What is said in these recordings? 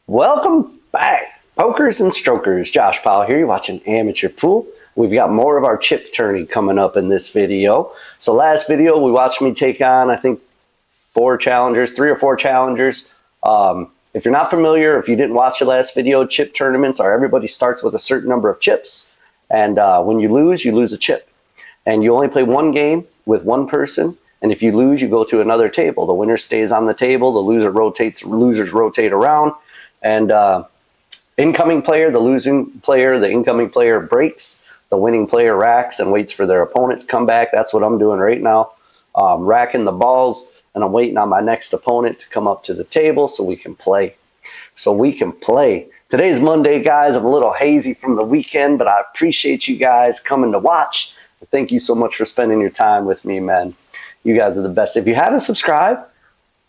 Welcome back, pokers and strokers. Josh Powell here. You're watching Amateur Pool. We've got more of our chip tourney coming up in this video. So last video, we watched me take on, I think, three or four challengers. If you're not familiar, if you didn't watch the last video, chip tournaments are everybody starts with a certain number of chips. And when you lose a chip. And you only play one game with one person. And if you lose, you go to another table. The winner stays on the table. The loser rotates. Losers rotate around. And incoming player, the losing player, the incoming player breaks. The winning player racks and waits for their opponent to come back. That's what I'm doing right now. Racking the balls, and I'm waiting on my next opponent to come up to the table so we can play. Today's Monday, guys. I'm a little hazy from the weekend, but I appreciate you guys coming to watch. Thank you so much for spending your time with me, man. You guys are the best. If you haven't subscribed,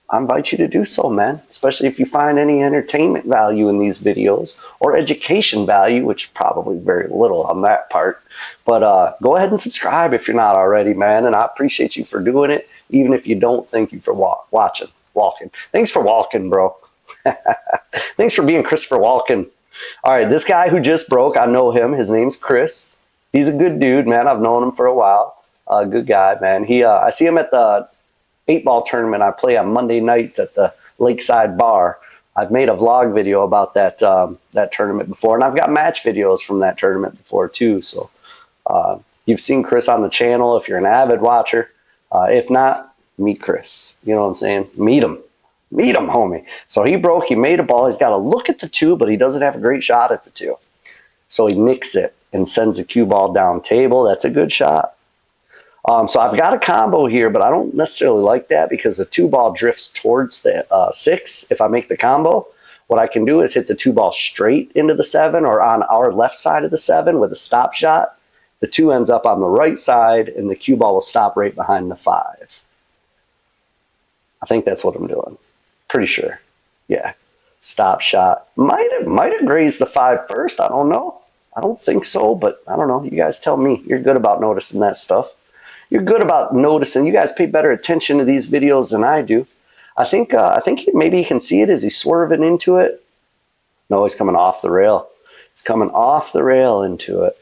I invite you to do so, man, especially if you find any entertainment value in these videos or education value, which probably very little on that part. But go ahead and subscribe if you're not already, man, and I appreciate you for doing it, even if you don't. Thank you for walking. Thanks for walking, bro. Thanks for being Christopher Walken. All right, this guy who just broke, I know him. His name's Chris. He's a good dude, man. I've known him for a while. Good guy, man. I see him at the 8-ball tournament I play on Monday nights at the Lakeside Bar. I've made a vlog video about that tournament before, and I've got match videos from that tournament before too. So you've seen Chris on the channel if you're an avid watcher. If not, meet Chris. You know what I'm saying? Meet him, homie. So he broke. He made a ball. He's got to look at the two, but he doesn't have a great shot at the two. So he nicks it and sends the cue ball down table. That's a good shot. So I've got a combo here, but I don't necessarily like that because the 2-ball drifts towards the 6. If I make the combo, what I can do is hit the 2-ball straight into the 7 or on our left side of the 7 with a stop shot. The 2 ends up on the right side, and the cue ball will stop right behind the 5. I think that's what I'm doing. Pretty sure. Yeah. Stop shot. Might have grazed the 5 first. I don't know. I don't think so, but I don't know. You guys tell me. You're good about noticing that stuff. You're good about noticing. You guys pay better attention to these videos than I do. I think maybe you can see it as he's swerving into it. No, he's coming off the rail. He's coming off the rail into it.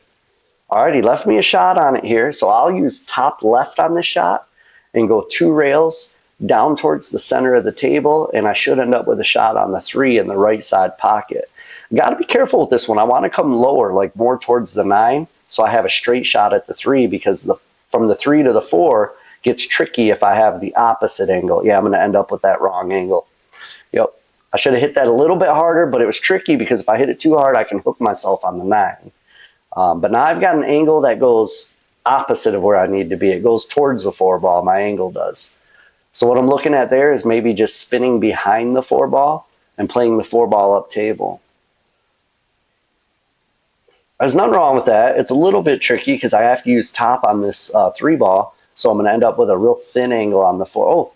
All right, he left me a shot on it here, so I'll use top left on this shot and go 2 rails down towards the center of the table, and I should end up with a shot on the 3 in the right side pocket. Got to be careful with this one. I want to come lower, like more towards the 9, so I have a straight shot at the 3 because from the 3 to the 4 gets tricky if I have the opposite angle. Yeah, I'm going to end up with that wrong angle. Yep. I should have hit that a little bit harder, but it was tricky because if I hit it too hard, I can hook myself on the 9. But now I've got an angle that goes opposite of where I need to be. It goes towards the 4-ball, my angle does. So what I'm looking at there is maybe just spinning behind the 4-ball and playing the 4-ball up table. There's nothing wrong with that. It's a little bit tricky because I have to use top on this 3-ball, so I'm going to end up with a real thin angle on the 4.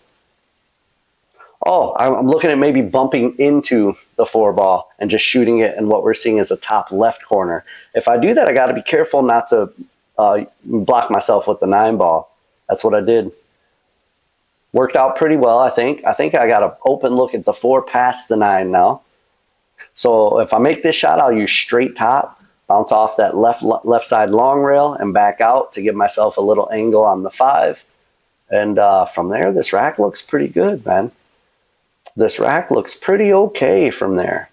Oh, I'm looking at maybe bumping into the 4-ball and just shooting it, and what we're seeing is a top left corner. If I do that, I got to be careful not to block myself with the 9-ball. That's what I did. Worked out pretty well, I think. I think I got an open look at the 4 past the 9 now. So if I make this shot, I'll use straight top. Bounce off that left side long rail and back out to give myself a little angle on the 5. And from there, this rack looks pretty good, man. This rack looks pretty okay from there.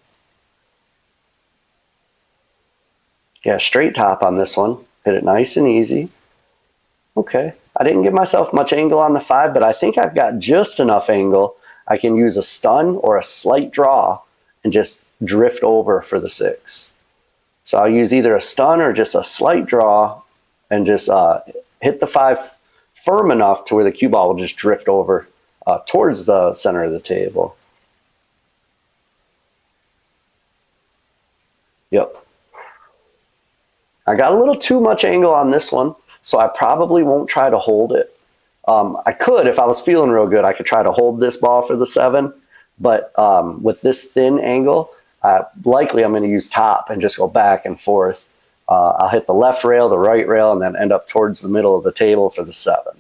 Yeah, straight top on this one. Hit it nice and easy. Okay. I didn't give myself much angle on the 5, but I think I've got just enough angle. I can use a stun or a slight draw and just drift over for the 6. So I'll use either a stun or just a slight draw and just hit the 5 firm enough to where the cue ball will just drift over towards the center of the table. Yep. I got a little too much angle on this one, so I probably won't try to hold it. I could, if I was feeling real good, I could try to hold this ball for the 7, but with this thin angle, likely I'm going to use top and just go back and forth. I'll hit the left rail, the right rail, and then end up towards the middle of the table for the 7.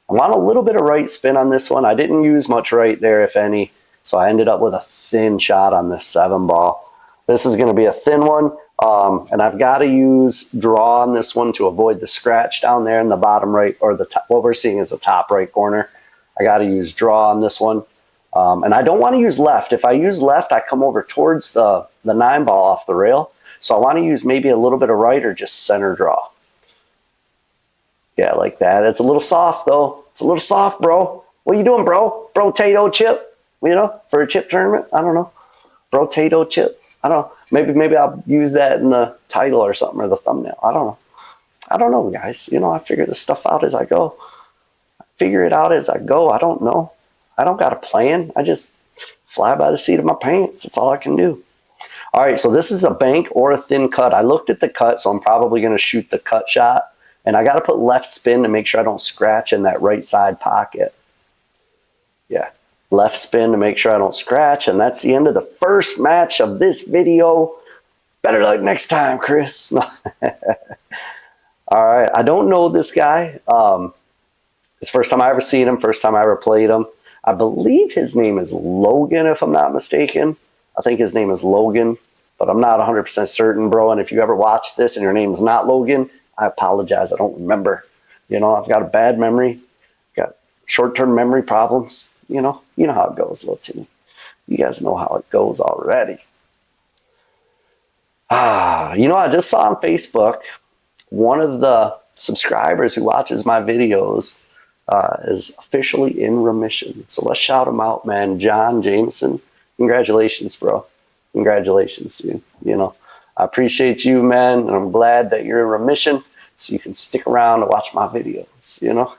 I want a little bit of right spin on this one. I didn't use much right there, if any. So I ended up with a thin shot on this 7 ball. This is going to be a thin one. And I've got to use draw on this one to avoid the scratch down there in the bottom right, or the top, what we're seeing is the top right corner. I got to use draw on this one. And I don't want to use left. If I use left, I come over towards the 9 ball off the rail. So I want to use maybe a little bit of right or just center draw. Yeah, like that. It's a little soft, though. It's a little soft, bro. What you doing, bro? Bro-tato chip, you know, for a chip tournament? I don't know. Bro-tato chip. I don't know. Maybe I'll use that in the title or something, or the thumbnail. I don't know. I don't know, guys. You know, I figure this stuff out as I go. I figure it out as I go. I don't know. I don't got a plan. I just fly by the seat of my pants. That's all I can do. All right, so this is a bank or a thin cut. I looked at the cut, so I'm probably going to shoot the cut shot. And I got to put left spin to make sure I don't scratch in that right side pocket. Yeah. Left spin to make sure I don't scratch. And that's the end of the first match of this video. Better luck next time, Chris. All right. I don't know this guy. It's the first time I ever seen him. First time I ever played him. I believe his name is Logan, if I'm not mistaken. I think his name is Logan, but I'm not 100% certain, bro. And if you ever watch this and your name is not Logan, I apologize. I don't remember. You know, I've got a bad memory. Got short-term memory problems. You know how it goes, little Timmy. You guys know how it goes already. You know, I just saw on Facebook, one of the subscribers who watches my videos is officially in remission. So let's shout him out, man. John Jameson. Congratulations, bro. Congratulations, dude. You know, I appreciate you, man. And I'm glad that you're in remission so you can stick around to watch my videos, you know.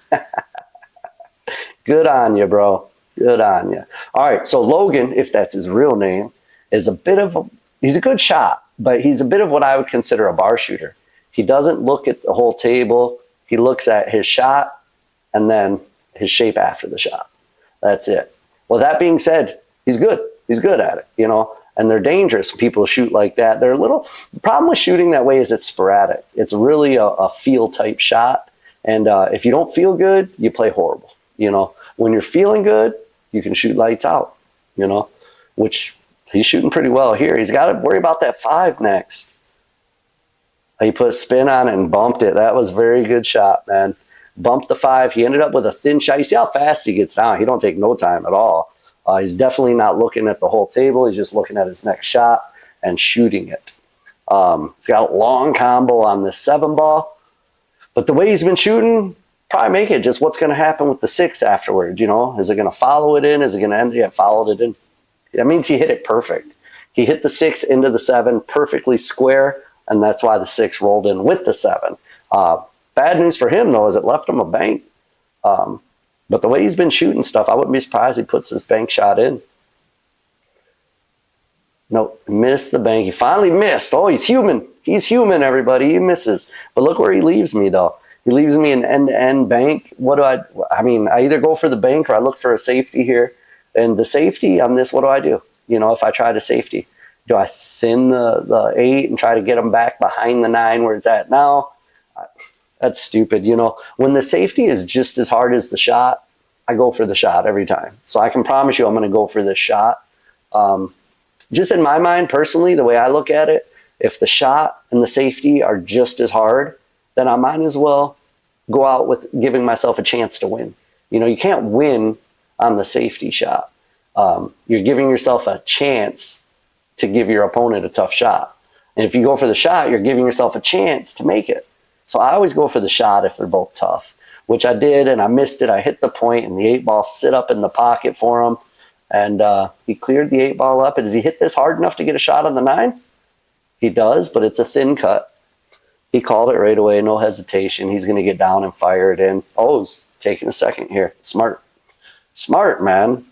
Good on you, bro. Good on you. All right, so Logan, if that's his real name, is he's a good shot, but he's a bit of what I would consider a bar shooter. He doesn't look at the whole table. He looks at his shot and then his shape after the shot. That's it. Well, that being said, he's good. He's good at it, you know, and they're dangerous when people shoot like that. The problem with shooting that way is it's sporadic. It's really a feel type shot. And if you don't feel good, you play horrible. You know, when you're feeling good, you can shoot lights out, you know, which he's shooting pretty well here. He's got to worry about that 5 next. He put a spin on it and bumped it. That was a very good shot, man. Bumped the 5. He ended up with a thin shot. You see how fast he gets down. He don't take no time at all. He's definitely not looking at the whole table. He's just looking at his next shot and shooting it. He's got a long combo on this 7 ball. But the way he's been shooting, probably make it just what's going to happen with the 6 afterwards. You know, is it going to follow it in? Is it going to end? Yeah, followed it in. That means he hit it perfect. He hit the 6 into the 7 perfectly square, and that's why the 6 rolled in with the 7. Bad news for him, though, is it left him a bank. But the way he's been shooting stuff, I wouldn't be surprised he puts this bank shot in. Nope, missed the bank. He finally missed. Oh, he's human. He's human, everybody. He misses. But look where he leaves me, though. He leaves me an end-to-end bank. What do I mean, I either go for the bank or I look for a safety here. And the safety on this, what do? You know, if I try to safety, do I thin the 8 and try to get him back behind the 9 where it's at now? That's stupid. You know, when the safety is just as hard as the shot, I go for the shot every time. So I can promise you I'm going to go for this shot. Just in my mind, personally, the way I look at it, if the shot and the safety are just as hard, then I might as well go out with giving myself a chance to win. You know, you can't win on the safety shot. You're giving yourself a chance to give your opponent a tough shot. And if you go for the shot, you're giving yourself a chance to make it. So I always go for the shot if they're both tough, which I did, and I missed it. I hit the point, and the 8 ball sit up in the pocket for him. And he cleared the 8 ball up. And does he hit this hard enough to get a shot on the 9? He does, but it's a thin cut. He called it right away, no hesitation. He's going to get down and fire it in. Oh, he's taking a second here. Smart. Smart, man.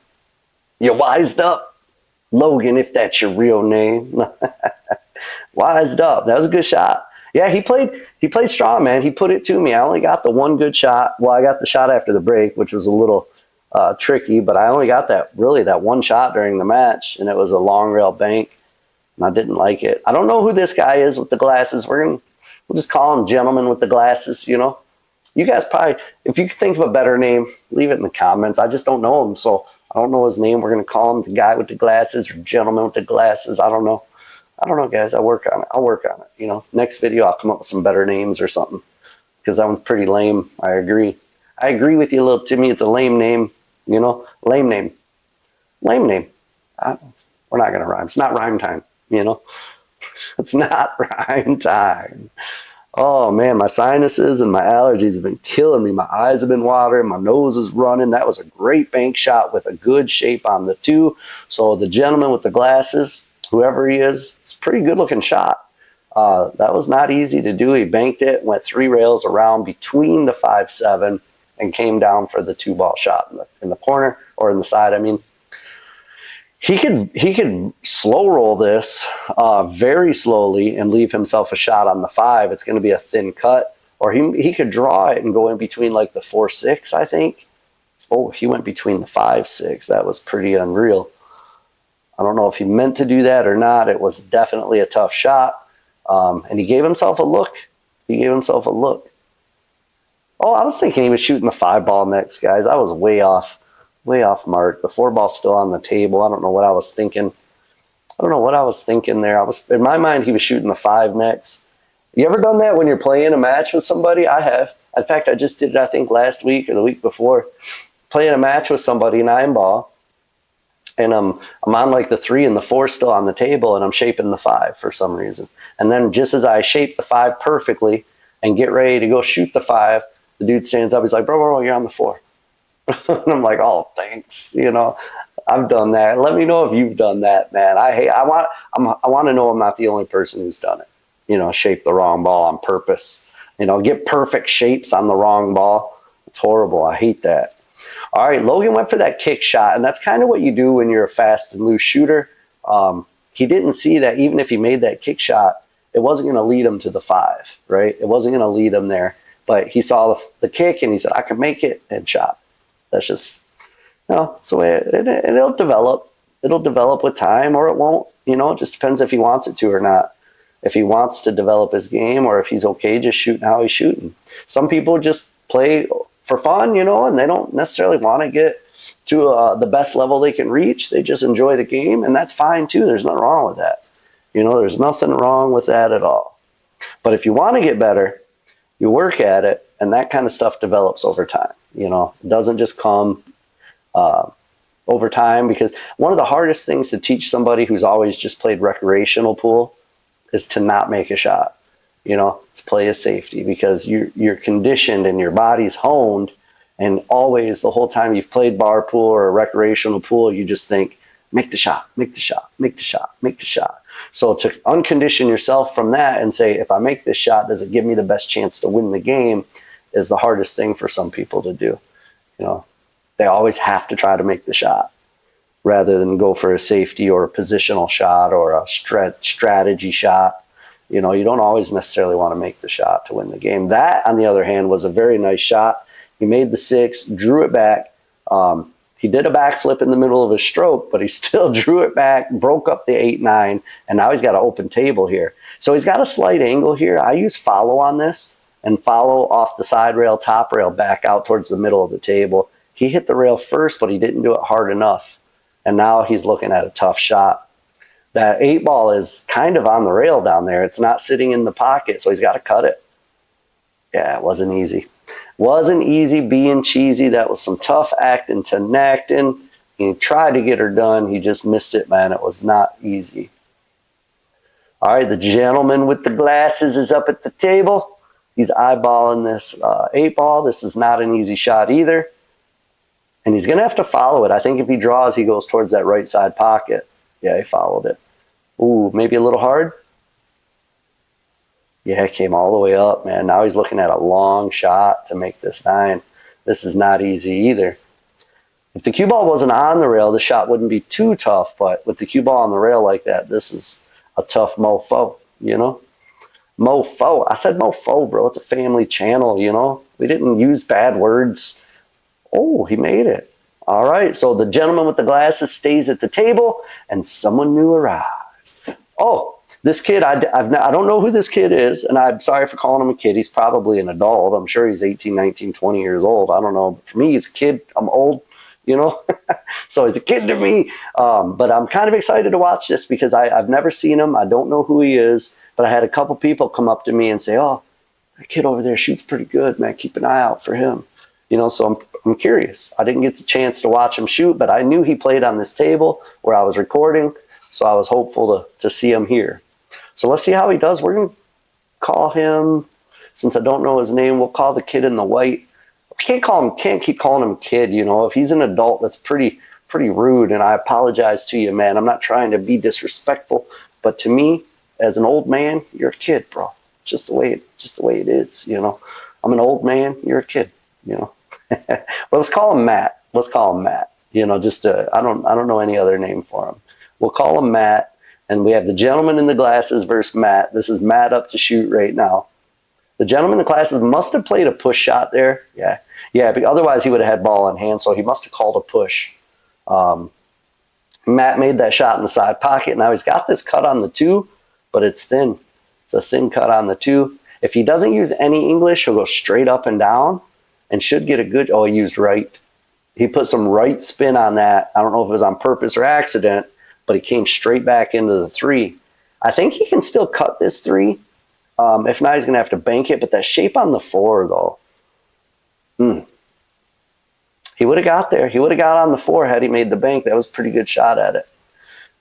You wised up, Logan, if that's your real name. Wised up. That was a good shot. Yeah, he played strong, man. He put it to me. I only got the one good shot. Well, I got the shot after the break, which was a little tricky, but I only got that one shot during the match, and it was a long rail bank, and I didn't like it. I don't know who this guy is with the glasses. We'll just call him Gentleman with the Glasses, you know. You guys probably, if you can think of a better name, leave it in the comments. I just don't know him, so I don't know his name. We're going to call him the guy with the glasses or gentleman with the glasses. I don't know. I don't know, guys. I'll work on it. I'll work on it. You know, next video, I'll come up with some better names or something, because that one's pretty lame. I agree. I agree with you, little Timmy. It's a lame name. You know, lame name. Lame name. We're not going to rhyme. It's not rhyme time. You know, it's not rhyme time. Oh, man, my sinuses and my allergies have been killing me. My eyes have been watering. My nose is running. That was a great bank shot with a good shape on the 2. So the gentleman with the glasses, whoever he is, it's a pretty good-looking shot. That was not easy to do. He banked it, went 3 rails around between the 5-7, and came down for the 2-ball shot in the corner, or in the side, I mean. He could slow roll this very slowly and leave himself a shot on the 5. It's going to be a thin cut. Or he could draw it and go in between like the 4-6, I think. Oh, he went between the 5-6. That was pretty unreal. I don't know if he meant to do that or not. It was definitely a tough shot. And he gave himself a look. He gave himself a look. Oh, I was thinking he was shooting the 5-ball next, guys. I was way off. Way off mark. The 4-ball's still on the table. I don't know what I was thinking. I don't know what I was thinking there. In my mind, he was shooting the 5 next. You ever done that when you're playing a match with somebody? I have. In fact, I just did it, I think, last week or the week before. Playing a match with somebody, 9-ball. And I'm on like the 3 and the 4 still on the table, and I'm shaping the 5 for some reason. And then just as I shape the 5 perfectly and get ready to go shoot the 5, the dude stands up. He's like, bro, you're on the 4. And I'm like, oh, thanks. You know, I've done that. Let me know if you've done that, man. I want to know I'm not the only person who's done it. You know, shape the wrong ball on purpose. You know, get perfect shapes on the wrong ball. It's horrible. I hate that. All right, Logan went for that kick shot, and that's kind of what you do when you're a fast and loose shooter. He didn't see that even if he made that kick shot, it wasn't going to lead him to the 5, right? It wasn't going to lead him there. But he saw the kick, and he said, I can make it, and shot. That's just, you know, so it'll develop. It'll develop with time, or it won't. You know, it just depends if he wants it to or not. If he wants to develop his game, or if he's okay just shooting how he's shooting. Some people just play for fun, you know, and they don't necessarily want to get to the best level they can reach. They just enjoy the game, and that's fine too. There's nothing wrong with that. You know, there's nothing wrong with that at all. But if you want to get better, you work at it, and that kind of stuff develops over time. You know, it doesn't just come over time, because one of the hardest things to teach somebody who's always just played recreational pool is to not make a shot, you know, to play a safety, because you're conditioned and your body's honed, and always the whole time you've played bar pool or a recreational pool, you just think, make the shot, make the shot, make the shot, make the shot. So to uncondition yourself from that and say, if I make this shot, does it give me the best chance to win the game, is the hardest thing for some people to do. You know, they always have to try to make the shot rather than go for a safety or a positional shot or a strategy shot. You know, you don't always necessarily want to make the shot to win the game. That, on the other hand, was a very nice shot. He made the 6, drew it back. He did a backflip in the middle of his stroke, but he still drew it back, broke up the 8-9, and now he's got an open table here. So he's got a slight angle here. I use follow on this, and follow off the side rail, top rail, back out towards the middle of the table. He hit the rail first, but he didn't do it hard enough. And now he's looking at a tough shot. That 8-ball is kind of on the rail down there. It's not sitting in the pocket, so he's got to cut it. Yeah, it wasn't easy. Wasn't easy being cheesy. That was some tough acting to Nacton. He tried to get her done. He just missed it, man. It was not easy. All right, the gentleman with the glasses is up at the table. He's eyeballing this 8-ball. This is not an easy shot either. And he's going to have to follow it. I think if he draws, he goes towards that right side pocket. Yeah, he followed it. Ooh, maybe a little hard. Yeah, it came all the way up, man. Now he's looking at a long shot to make this 9. This is not easy either. If the cue ball wasn't on the rail, the shot wouldn't be too tough. But with the cue ball on the rail like that, this is a tough mofo, you know? Mofo. I said mofo, bro. It's a family channel, you know? We didn't use bad words. Oh, he made it. All right, so the gentleman with the glasses stays at the table, and someone new arrives. Oh, this kid, I don't know who this kid is, and I'm sorry for calling him a kid. He's probably an adult. I'm sure he's 18, 19, 20 years old. I don't know. For me, he's a kid. I'm old. you know? So he's a kid to me. But I'm kind of excited to watch this because I've never seen him. I don't know who he is, but I had a couple people come up to me and say, oh, that kid over there shoots pretty good, man. Keep an eye out for him. You know, so I'm curious. I didn't get the chance to watch him shoot, but I knew he played on this table where I was recording, so I was hopeful to see him here. So let's see how he does. We're going to call him, since I don't know his name, we'll call the kid in the white. Can't keep calling him kid, you know. If he's an adult, that's pretty rude, and I apologize to you, man. I'm not trying to be disrespectful, but to me, as an old man, you're a kid, bro. Just the way it is, you know. I'm an old man, you're a kid, you know. Well, let's call him Matt. Let's call him Matt. You know, I don't know any other name for him. We'll call him Matt, and we have the gentleman in the glasses versus Matt. This is Matt up to shoot right now. The gentleman in the glasses must have played a push shot there. Yeah, but otherwise he would have had ball in hand, so he must have called a push. Matt made that shot in the side pocket. Now he's got this cut on the 2, but it's thin. It's a thin cut on the 2. If he doesn't use any English, he'll go straight up and down and should get a good, oh, he used right. He put some right spin on that. I don't know if it was on purpose or accident, but he came straight back into the 3. I think he can still cut this 3. If not, he's going to have to bank it, but that shape on the 4, though. He would have got there. He would have got on the 4 had he made the bank. That was a pretty good shot at it.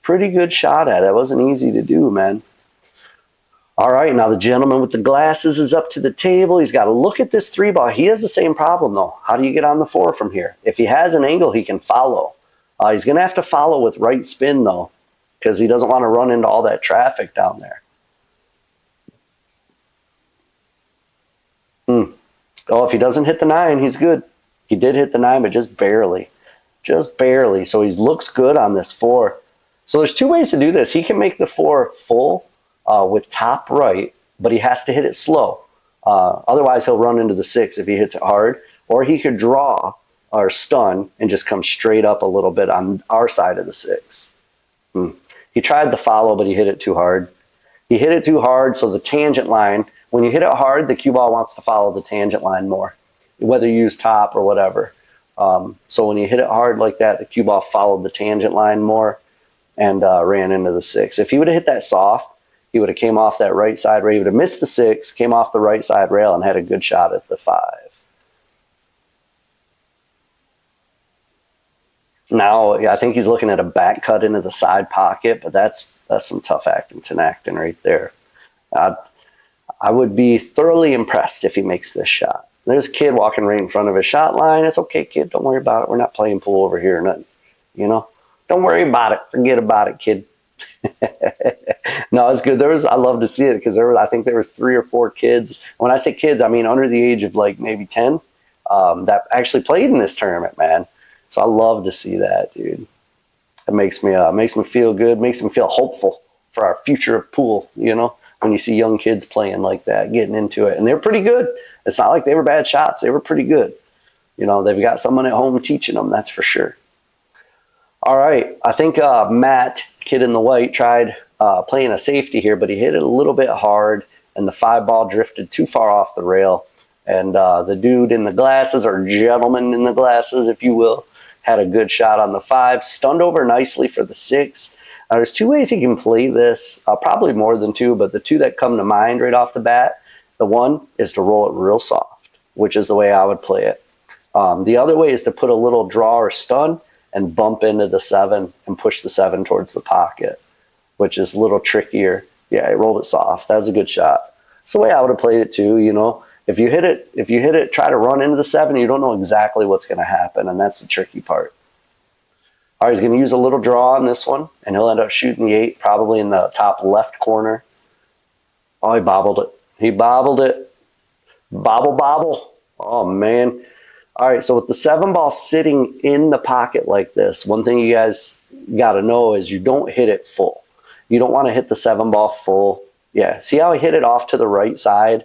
Pretty good shot at it. It wasn't easy to do, man. All right, now the gentleman with the glasses is up to the table. He's got to look at this 3 ball. He has the same problem, though. How do you get on the 4 from here? If he has an angle, he can follow. He's going to have to follow with right spin, though, because he doesn't want to run into all that traffic down there. Oh, if he doesn't hit the 9, he's good. He did hit the 9, but just barely. Just barely. So he looks good on this 4. So there's 2 ways to do this. He can make the 4 full with top right, but he has to hit it slow. Otherwise, he'll run into the 6 if he hits it hard. Or he could draw or stun and just come straight up a little bit on our side of the 6. He tried the follow, but he hit it too hard. He hit it too hard, so the tangent line, when you hit it hard, the cue ball wants to follow the tangent line more, whether you use top or whatever. So when you hit it hard like that, the cue ball followed the tangent line more and ran into the 6. If he would have hit that soft, he would have came off that right side rail. He would have missed the 6, came off the right side rail, and had a good shot at the 5. Now, I think he's looking at a back cut into the side pocket, but that's some tough acting right there. I would be thoroughly impressed if he makes this shot. There's a kid walking right in front of his shot line. It's okay, kid. Don't worry about it. We're not playing pool over here or nothing. You know? Don't worry about it. Forget about it, kid. No, it's good. I love to see it because I think there was 3 or 4 kids. When I say kids, I mean under the age of like maybe 10 that actually played in this tournament, man. So I love to see that, dude. It makes me feel good. Makes me feel hopeful for our future of pool, you know? When you see young kids playing like that, getting into it. And they're pretty good. It's not like they were bad shots. They were pretty good. You know, they've got someone at home teaching them, that's for sure. All right. I think Matt, kid in the white, tried playing a safety here, but he hit it a little bit hard, and the 5 ball drifted too far off the rail. And the dude in the glasses, or gentleman in the glasses, if you will, had a good shot on the 5, stunned over nicely for the 6. There's 2 ways he can play this, probably more than 2, but the 2 that come to mind right off the bat, the one is to roll it real soft, which is the way I would play it. The other way is to put a little draw or stun and bump into the 7 and push the 7 towards the pocket, which is a little trickier. Yeah, I rolled it soft. That was a good shot. That's the way I would have played it too, you know. If you hit it, try to run into the 7, you don't know exactly what's going to happen, and that's the tricky part. All right, he's going to use a little draw on this one, and he'll end up shooting the 8, probably in the top left corner. Oh, he bobbled it. He bobbled it. Bobble. Oh, man. All right, so with the 7 ball sitting in the pocket like this, one thing you guys got to know is you don't hit it full. You don't want to hit the 7 ball full. Yeah, see how he hit it off to the right side?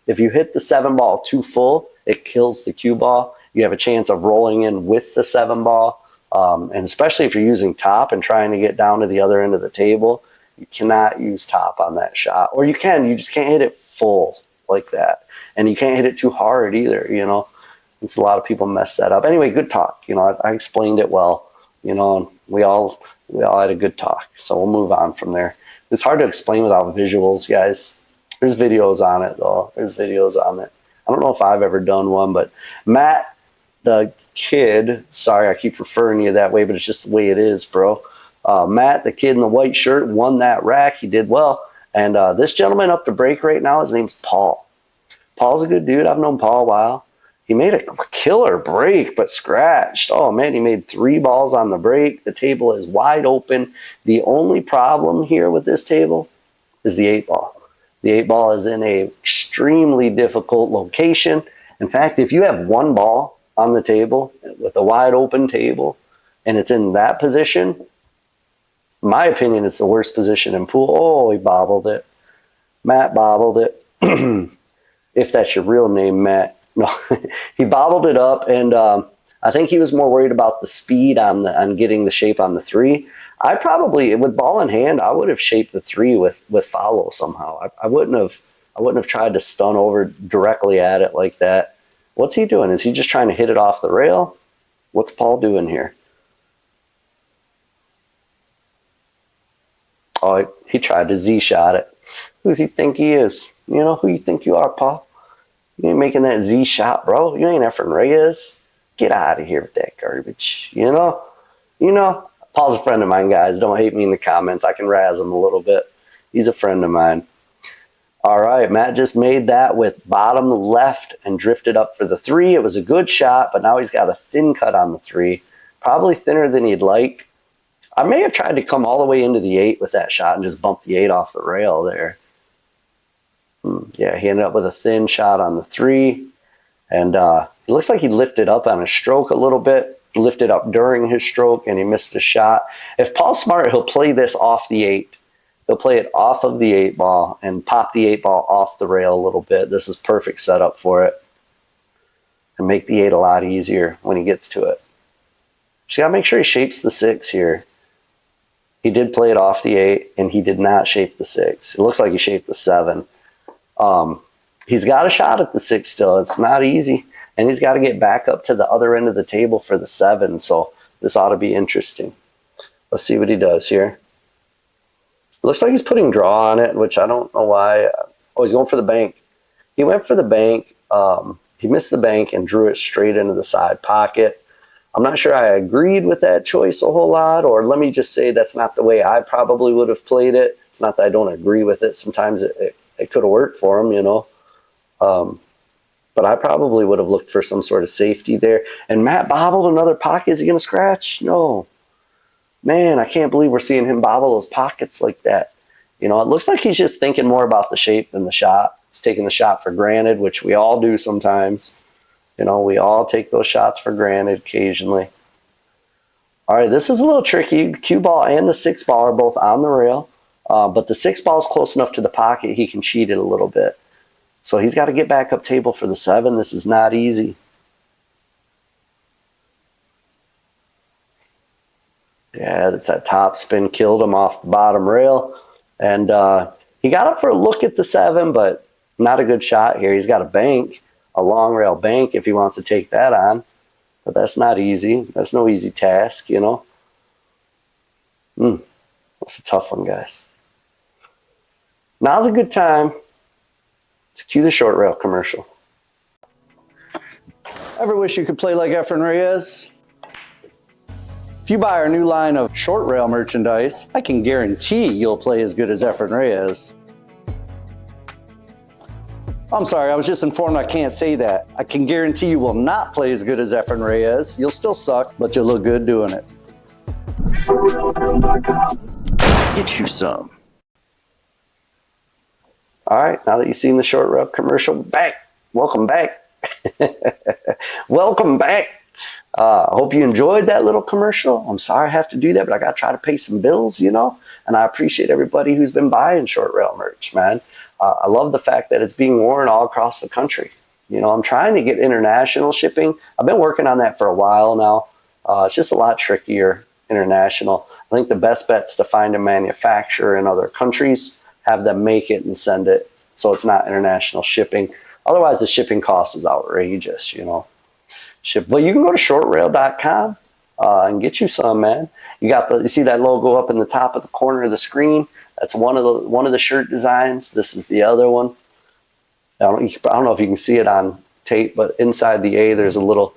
If you hit the 7 ball too full, it kills the cue ball. You have a chance of rolling in with the 7 ball. And especially if you're using top and trying to get down to the other end of the table, you cannot use top on that shot. Or you just can't hit it full like that. And you can't hit it too hard either, you know. It's a lot of people mess that up. Anyway, good talk. You know, I explained it well. You know, and we all had a good talk. So we'll move on from there. It's hard to explain without visuals, guys. There's videos on it, though. There's videos on it. I don't know if I've ever done one, but Matt, the kid, sorry I keep referring to you that way, but it's just the way it is, bro. Matt, the kid in the white shirt, won that rack. He did well. And this gentleman up to break right now, his name's Paul. Paul's a good dude. I've known Paul a while. He made a killer break, but scratched. Oh, man, he made 3 balls on the break. The table is wide open. The only problem here with this table is the 8-ball. The 8-ball is in a extremely difficult location. In fact, if you have 1 ball on the table with a wide open table and it's in that position, in my opinion, it's the worst position in pool. Oh, he bobbled it. Matt bobbled it. If that's your real name, Matt. No, he bobbled it up, and I think he was more worried about the speed on getting the shape on the 3. I probably, with ball in hand, I would have shaped the 3 with follow somehow. I wouldn't have tried to stun over directly at it like that. What's he doing? Is he just trying to hit it off the rail? What's Paul doing here? Oh, he tried to Z-shot it. Who does he think he is? You know who you think you are, Paul? You ain't making that Z shot, bro. You ain't Efren Reyes. Get out of here with that garbage. You know. Paul's a friend of mine, guys. Don't hate me in the comments. I can razz him a little bit. He's a friend of mine. All right, Matt just made that with bottom left and drifted up for the 3. It was a good shot, but now he's got a thin cut on the 3. Probably thinner than he'd like. I may have tried to come all the way into the 8 with that shot and just bump the 8 off the rail there. Yeah, he ended up with a thin shot on the 3. And it looks like he lifted up on his stroke a little bit. Lifted up during his stroke, and he missed a shot. If Paul's smart, he'll play this off the 8. He'll play it off of the 8-ball and pop the 8-ball off the rail a little bit. This is perfect setup for it. And make the 8 a lot easier when he gets to it. Just got to make sure he shapes the 6 here. He did play it off the 8, and he did not shape the 6. It looks like he shaped the 7. He's got a shot at the 6 still. It's not easy. And he's got to get back up to the other end of the table for the 7. So this ought to be interesting. Let's see what he does here. It looks like he's putting draw on it, which I don't know why. Oh, he's going for the bank. He went for the bank. He missed the bank and drew it straight into the side pocket. I'm not sure I agreed with that choice a whole lot, or let me just say that's not the way I probably would have played it. It's not that I don't agree with it. Sometimes it could have worked for him, you know. But I probably would have looked for some sort of safety there. And Matt bobbled another pocket. Is he going to scratch? No. Man, I can't believe we're seeing him bobble those pockets like that. You know, it looks like he's just thinking more about the shape than the shot. He's taking the shot for granted, which we all do sometimes. You know, we all take those shots for granted occasionally. All right, this is a little tricky. Cue ball and the 6-ball are both on the rail. But the 6-ball is close enough to the pocket, he can cheat it a little bit. So he's got to get back up table for the 7. This is not easy. Yeah, that's that top spin, killed him off the bottom rail. And he got up for a look at the 7, but not a good shot here. He's got a bank, a long rail bank if he wants to take that on. But that's not easy. That's no easy task, you know. That's a tough one, guys. Now's a good time to cue the short rail commercial. Ever wish you could play like Efren Reyes? If you buy our new line of short rail merchandise, I can guarantee you'll play as good as Efren Reyes. I'm sorry, I was just informed I can't say that. I can guarantee you will not play as good as Efren Reyes. You'll still suck, but you'll look good doing it. Get you some. All right, now that you've seen the short rail commercial, welcome back. Welcome back. I hope you enjoyed that little commercial. I'm sorry I have to do that, but I got to try to pay some bills, you know, and I appreciate everybody who's been buying short rail merch, man. I love the fact that it's being worn all across the country. You know, I'm trying to get international shipping. I've been working on that for a while now. It's just a lot trickier international. I think the best bet's to find a manufacturer in other countries, have them make it and send it so it's not international shipping. Otherwise, the shipping cost is outrageous, you know. ship. But you can go to shortrail.com and get you some, man. You see that logo up in the top of the corner of the screen? That's one of the shirt designs. This is the other one. I don't know if you can see it on tape, but inside the A, there's a little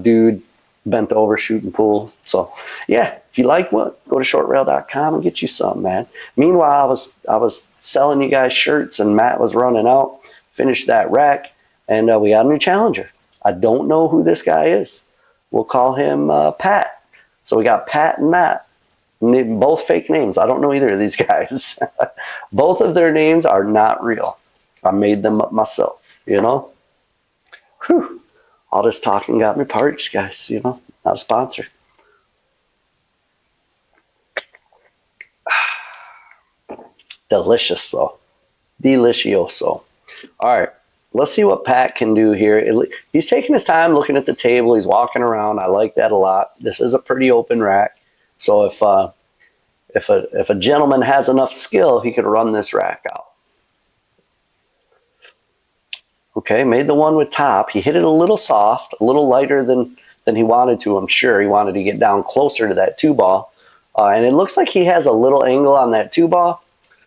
dude bent over shooting pool. So yeah, if you like what, go to shortrail.com and get you some, man. Meanwhile, I was selling you guys shirts and Matt was running out, finished that rack, and we got a new challenger. I don't know who this guy is. We'll call him Pat. So we got Pat and Matt, both fake names. I don't know either of these guys. Both of their names are not real. I made them up myself, you know. Whew. All this talking got me parched, guys, you know. Not a sponsor. Delicious, though. Delicioso. All right. Let's see what Pat can do here. He's taking his time looking at the table. He's walking around. I like that a lot. This is a pretty open rack. So if a gentleman has enough skill, he could run this rack out. Okay, made the one with top. He hit it a little soft, a little lighter than he wanted to, I'm sure. He wanted to get down closer to that 2-ball. And it looks like he has a little angle on that 2-ball.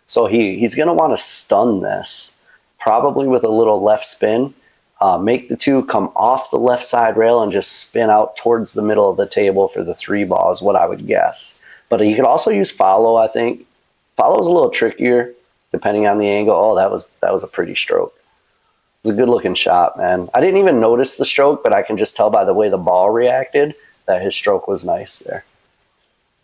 So he's going to want to stun this, probably with a little left spin. Make the 2 come off the left side rail and just spin out towards the middle of the table for the 3-ball is what I would guess. But you could also use follow, I think. Follow is a little trickier depending on the angle. Oh, that was a pretty stroke. It was a good looking shot, man. I didn't even notice the stroke, but I can just tell by the way the ball reacted that his stroke was nice there.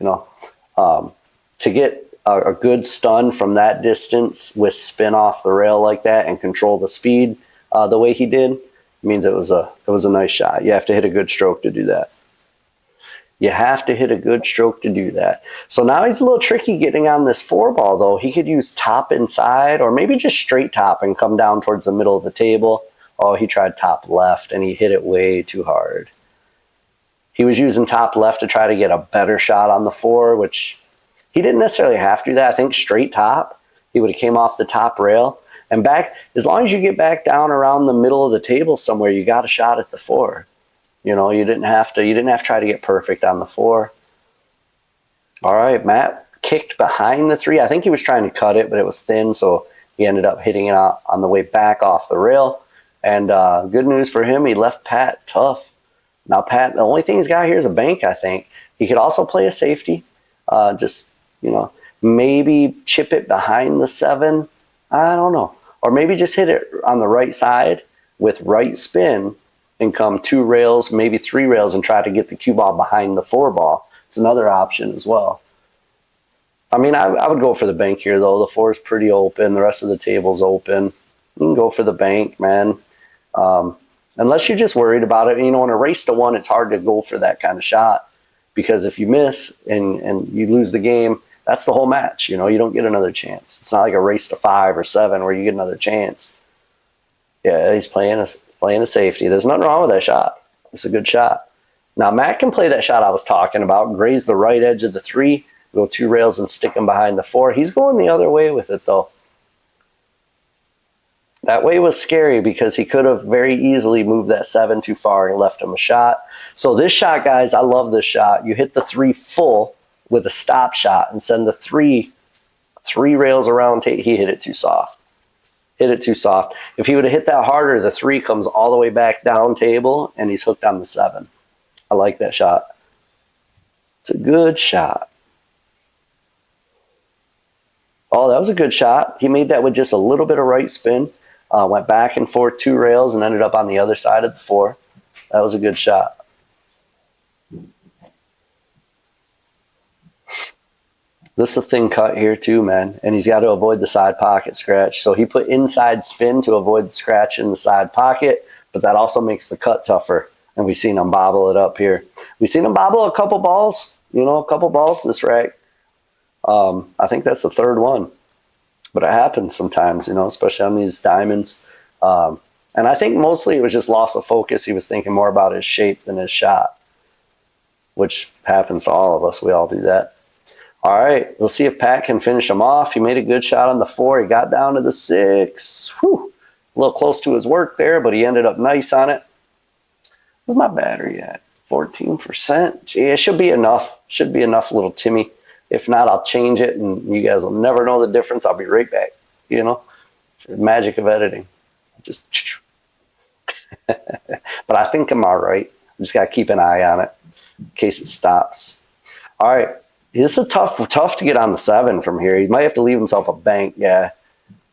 You know, to get a good stun from that distance with spin off the rail like that and control the speed the way he did means it was a nice shot. You have to hit a good stroke to do that. You have to hit a good stroke to do that. So now he's a little tricky getting on this 4-ball, though. He could use top inside or maybe just straight top and come down towards the middle of the table. Oh, he tried top left, and he hit it way too hard. He was using top left to try to get a better shot on the 4, which he didn't necessarily have to do that. I think straight top, he would have came off the top rail. And back, as long as you get back down around the middle of the table somewhere, you got a shot at the 4. You know, you didn't have to try to get perfect on the 4. All right, Matt kicked behind the 3. I think he was trying to cut it, but it was thin, so he ended up hitting it out on the way back off the rail. And good news for him, he left Pat tough. Now Pat, the only thing he's got here is a bank, I think. He could also play a safety. Just, you know, maybe chip it behind the 7. I don't know. Or maybe just hit it on the right side with right spin and come 2 rails, maybe 3 rails, and try to get the cue ball behind the 4-ball. It's another option as well. I mean, I would go for the bank here, though. The 4 is pretty open. The rest of the table's open. You can go for the bank, man. Unless you're just worried about it. You know, in a race to 1, it's hard to go for that kind of shot because if you miss and you lose the game, that's the whole match. You know, you don't get another chance. It's not like a race to 5 or 7 where you get another chance. Yeah, he's playing a safety. There's nothing wrong with that shot. It's a good shot. Now, Matt can play that shot I was talking about, graze the right edge of the 3, go 2 rails and stick him behind the 4. He's going the other way with it, though. That way was scary because he could have very easily moved that 7 too far and left him a shot. So this shot, guys, I love this shot. You hit the 3 full with a stop shot and send the 3 rails around. He hit it too soft. Hit it too soft. If he would have hit that harder, the 3 comes all the way back down table, and he's hooked on the 7. I like that shot. It's a good shot. Oh, that was a good shot. He made that with just a little bit of right spin. Went back and forth 2 rails and ended up on the other side of the 4. That was a good shot. This is a thin cut here too, man. And he's got to avoid the side pocket scratch. So he put inside spin to avoid the scratch in the side pocket, but that also makes the cut tougher. And we've seen him bobble it up here. We've seen him bobble a couple balls, a couple balls this rack. I think that's the 3rd one. But it happens sometimes, especially on these diamonds. And I think mostly it was just loss of focus. He was thinking more about his shape than his shot, which happens to all of us. We all do that. All right, let's see if Pat can finish him off. He made a good shot on the 4. He got down to the 6. Whew. A little close to his work there, but he ended up nice on it. Where's my battery at? 14%. Gee, it should be enough. Should be enough, little Timmy. If not, I'll change it, and you guys will never know the difference. I'll be right back. You know, the magic of editing. Just, but I think I'm all right. Just got to keep an eye on it in case it stops. All right. This is tough to get on the 7 from here. He might have to leave himself a bank. Yeah,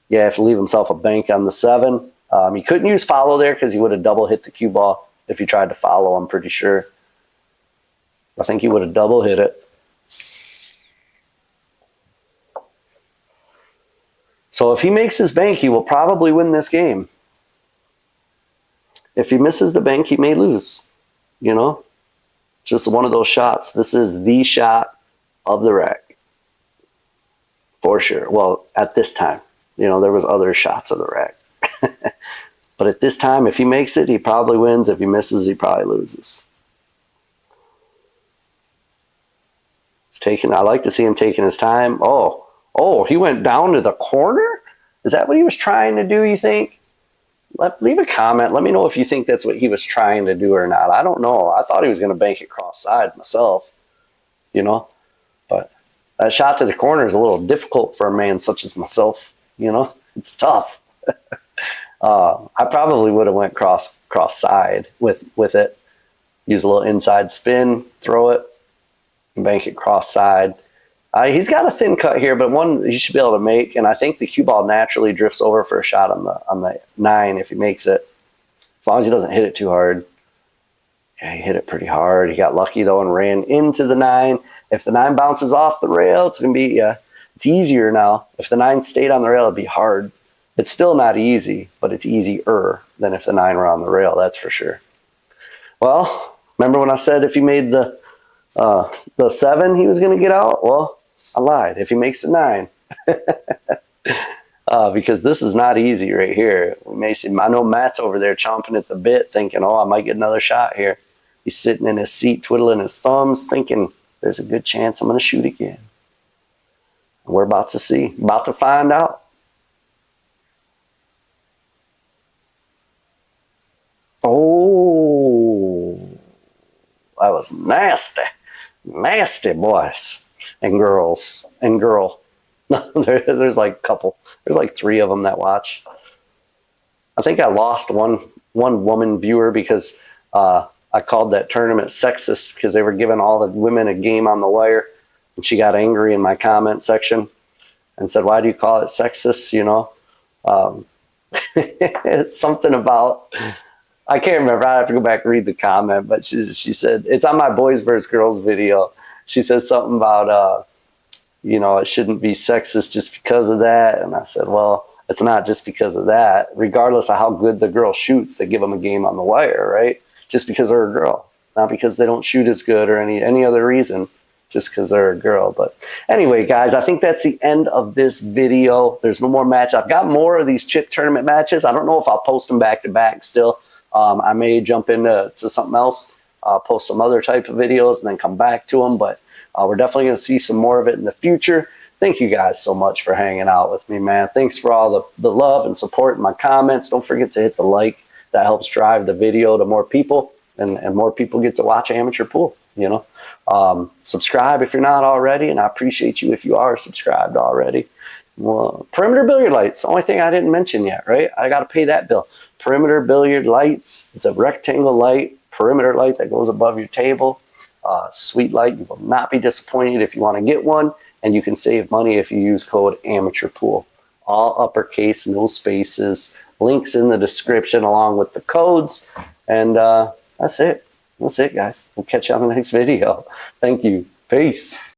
have to leave himself a bank on the 7. He couldn't use follow there because he would have double hit the cue ball if he tried to follow. I'm pretty sure. I think he would have double hit it. So if he makes his bank, he will probably win this game. If he misses the bank, he may lose. You know, just one of those shots. This is the shot of the rack, for sure. Well, at this time, you know, there was other shots of the rack. But at this time, if he makes it, he probably wins. If he misses, he probably loses. I like to see him taking his time. Oh, he went down to the corner? Is that what he was trying to do, you think? Leave a comment. Let me know if you think that's what he was trying to do or not. I don't know. I thought he was going to bank it cross side myself, you know. But that shot to the corner is a little difficult for a man such as myself, you know. It's tough. I probably would have went cross side with it. Use a little inside spin, throw it, and bank it cross side. He's got a thin cut here, but one he should be able to make. And I think the cue ball naturally drifts over for a shot on the 9 if he makes it, as long as he doesn't hit it too hard. Yeah, he hit it pretty hard. He got lucky though and ran into the 9. If the 9 bounces off the rail, it's gonna be it's easier now. If the 9 stayed on the rail, it'd be hard. It's still not easy, but it's easier than if the 9 were on the rail. That's for sure. Well, remember when I said if he made the 7, he was gonna get out? Well, I lied. If he makes the 9, because this is not easy right here. We may see. I know Matt's over there chomping at the bit, thinking, "Oh, I might get another shot here." He's sitting in his seat, twiddling his thumbs, thinking, "There's a good chance I'm going to shoot again." And we're about to see, about to find out. Oh, that was nasty, nasty, boys. And girls and girl. There's like a couple. There's like 3 of them that watch. I think I lost one woman viewer because I called that tournament sexist because they were giving all the women a game on the wire, and she got angry in my comment section and said, "Why do you call it sexist?" You know, it's something about. I can't remember. I have to go back and read the comment, but she said it's on my boys versus girls video. She says something about, you know, it shouldn't be sexist just because of that. And I said, well, it's not just because of that. Regardless of how good the girl shoots, they give them a game on the wire, right? Just because they're a girl, not because they don't shoot as good or any other reason, just because they're a girl. But anyway, guys, I think that's the end of this video. There's no more match. I've got more of these chip tournament matches. I don't know if I'll post them back to back still. I may jump into something else. Post some other type of videos and then come back to them, but we're definitely going to see some more of it in the future. Thank you guys so much for hanging out with me, man. Thanks for all the love and support in my comments. Don't forget to hit the like. That helps drive the video to more people, and more people get to watch amateur pool, you know. Subscribe if you're not already, and I appreciate you if you are subscribed already. Well, perimeter billiard lights, only thing I didn't mention yet, right? I got to pay that bill. Perimeter billiard lights. It's a rectangle light, perimeter light that goes above your table. Sweet light. You will not be disappointed if you want to get one, and you can save money if you use code amateurpool. All uppercase, no spaces. Links in the description along with the codes. And that's it. That's it, guys. We'll catch you on the next video. Thank you. Peace.